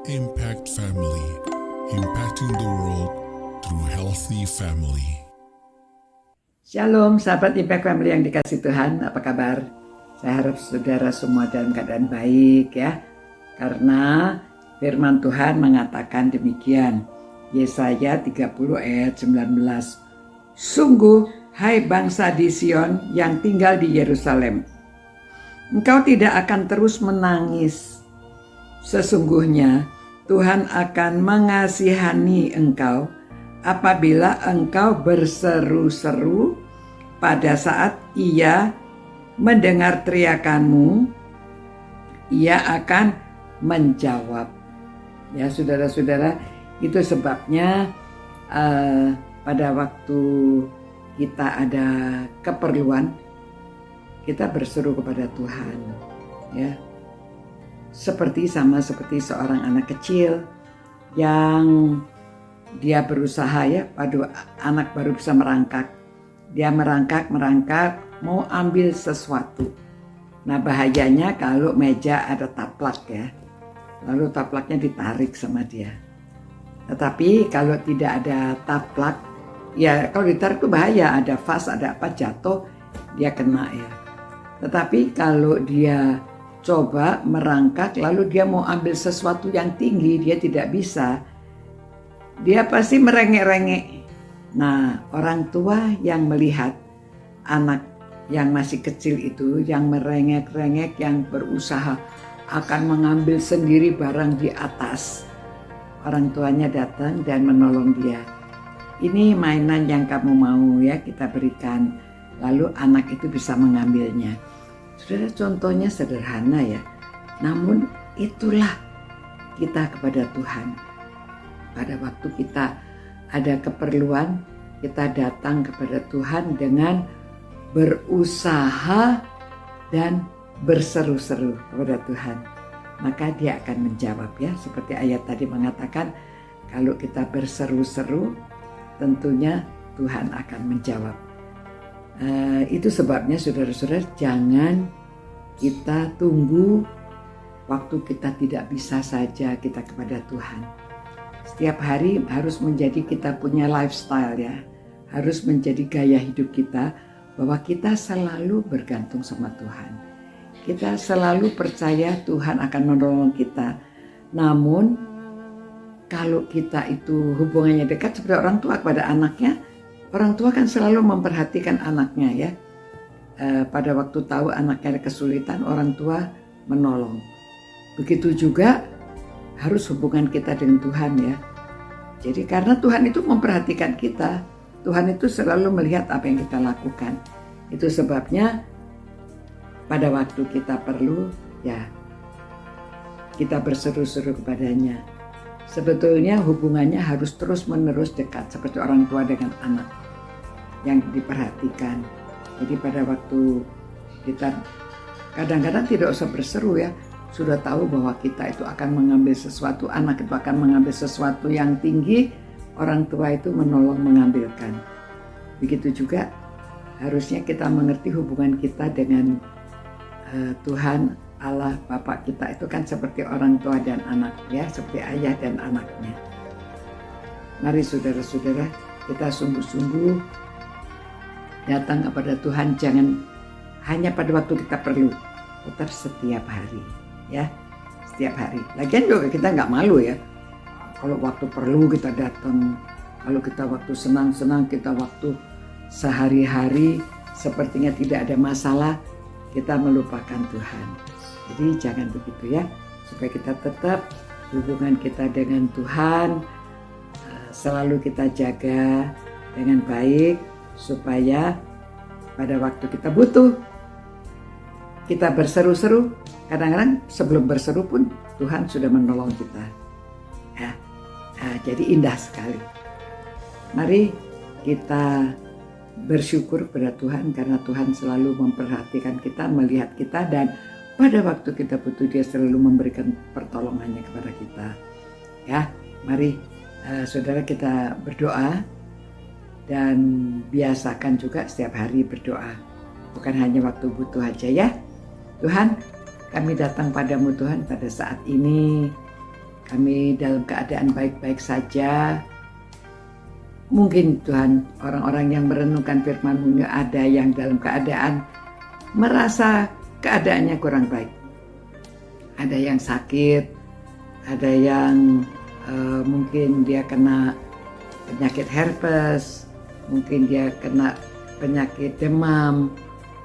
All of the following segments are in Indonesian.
Impact Family, impacting the world through healthy family. Shalom sahabat Impact Family yang dikasih Tuhan, apa kabar? Saya harap saudara semua dalam keadaan baik ya. Karena firman Tuhan mengatakan demikian. Yesaya 30 ayat 19. Sungguh, hai bangsa di Sion yang tinggal di Yerusalem, engkau tidak akan terus menangis. Sesungguhnya Tuhan akan mengasihani engkau apabila engkau berseru-seru pada saat Ia mendengar teriakanmu, Ia akan menjawab. Ya saudara-saudara, itu sebabnya pada waktu kita ada keperluan, kita berseru kepada Tuhan, ya. Seperti seorang anak kecil yang dia berusaha ya, anak baru bisa merangkak. Dia merangkak mau ambil sesuatu. Nah bahayanya kalau meja ada taplak ya, lalu taplaknya ditarik sama dia. Tetapi kalau tidak ada taplak, ya kalau ditarik itu bahaya, ada vas, ada apa, jatuh, dia kena ya. Tetapi kalau dia coba merangkak lalu dia mau ambil sesuatu yang tinggi, dia tidak bisa, dia pasti merengek-rengek. Nah orang tua yang melihat anak yang masih kecil itu yang merengek-rengek, yang berusaha akan mengambil sendiri barang di atas, orang tuanya datang dan menolong dia. Ini mainan yang kamu mau ya, kita berikan. Lalu anak itu bisa mengambilnya. Saudara, contohnya sederhana ya, namun itulah kita kepada Tuhan. Pada waktu kita ada keperluan, kita datang kepada Tuhan dengan berusaha dan berseru-seru kepada Tuhan. Maka Dia akan menjawab ya, seperti ayat tadi mengatakan, kalau kita berseru-seru tentunya Tuhan akan menjawab. Itu sebabnya saudara-saudara, jangan kita tunggu waktu kita tidak bisa saja kita kepada Tuhan. Setiap hari harus menjadi kita punya lifestyle ya, harus menjadi gaya hidup kita bahwa kita selalu bergantung sama Tuhan. Kita selalu percaya Tuhan akan menolong kita. Namun kalau kita itu hubungannya dekat seperti orang tua kepada anaknya, orang tua kan selalu memperhatikan anaknya ya. Pada waktu tahu anaknya ada kesulitan, orang tua menolong. Begitu juga harus hubungan kita dengan Tuhan ya. Jadi karena Tuhan itu memperhatikan kita, Tuhan itu selalu melihat apa yang kita lakukan. Itu sebabnya pada waktu kita perlu ya, kita berseru-seru kepadanya. Sebetulnya hubungannya harus terus-menerus dekat seperti orang tua dengan anak yang diperhatikan. Jadi pada waktu kita kadang-kadang tidak usah berseru ya, sudah tahu bahwa kita itu akan mengambil sesuatu, anak itu akan mengambil sesuatu yang tinggi, orang tua itu menolong mengambilkan. Begitu juga harusnya kita mengerti hubungan kita dengan Tuhan Allah Bapa kita itu kan seperti orang tua dan anak ya, seperti ayah dan anaknya. Mari saudara-saudara, kita sungguh-sungguh datang kepada Tuhan, jangan hanya pada waktu kita perlu, tetap setiap hari ya, setiap hari. Lagian juga kita nggak malu ya, kalau waktu perlu kita datang, kalau kita waktu senang-senang, kita waktu sehari-hari sepertinya tidak ada masalah, kita melupakan Tuhan. Jadi jangan begitu ya, supaya kita tetap hubungan kita dengan Tuhan selalu kita jaga dengan baik, supaya pada waktu kita butuh, kita berseru-seru. Kadang-kadang sebelum berseru pun Tuhan sudah menolong kita ya. Jadi indah sekali. Mari kita bersyukur kepada Tuhan karena Tuhan selalu memperhatikan kita, melihat kita, dan pada waktu kita butuh Dia selalu memberikan pertolongannya kepada kita ya. Mari saudara, kita berdoa dan biasakan juga setiap hari berdoa, bukan hanya waktu butuh aja ya. Tuhan, kami datang padamu Tuhan pada saat ini kami dalam keadaan baik-baik saja. Mungkin Tuhan, orang-orang yang merenungkan firman-Mu ada yang dalam keadaan merasa keadaannya kurang baik. Ada yang sakit, ada yang mungkin dia kena penyakit herpes, mungkin dia kena penyakit demam,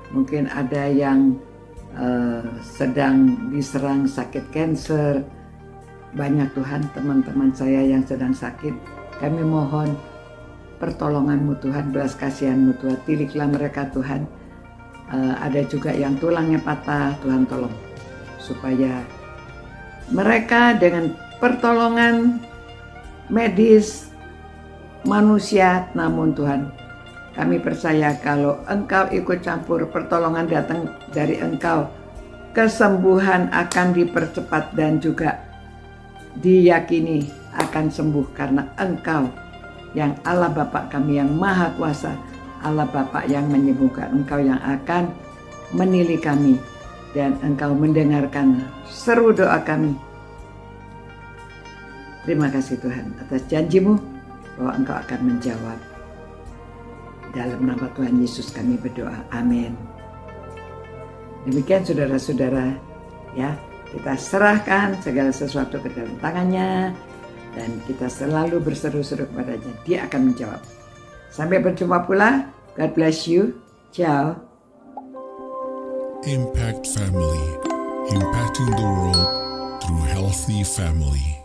mungkin ada yang sedang diserang sakit kanker. Banyak Tuhan teman-teman saya yang sedang sakit. Kami mohon pertolongan-Mu Tuhan, belas kasihan-Mu Tuhan, tiliklah mereka Tuhan. Ada juga yang tulangnya patah, Tuhan tolong supaya mereka dengan pertolongan medis manusia, namun Tuhan kami percaya kalau Engkau ikut campur, pertolongan datang dari Engkau, kesembuhan akan dipercepat dan juga diyakini akan sembuh karena Engkau yang Allah Bapa kami yang Maha Kuasa, Allah Bapa yang menyembuhkan, Engkau yang akan menilai kami dan Engkau mendengarkan seru doa kami. Terima kasih Tuhan atas janji-Mu bahwa Engkau akan menjawab. Dalam nama Tuhan Yesus kami berdoa, amin. Demikian saudara-saudara, ya, kita serahkan segala sesuatu ke dalam tangannya dan kita selalu berseru-seru kepadanya, dia akan menjawab. Sampai berjumpa pula, God bless you, ciao. Impact Family, impacting the world through healthy family.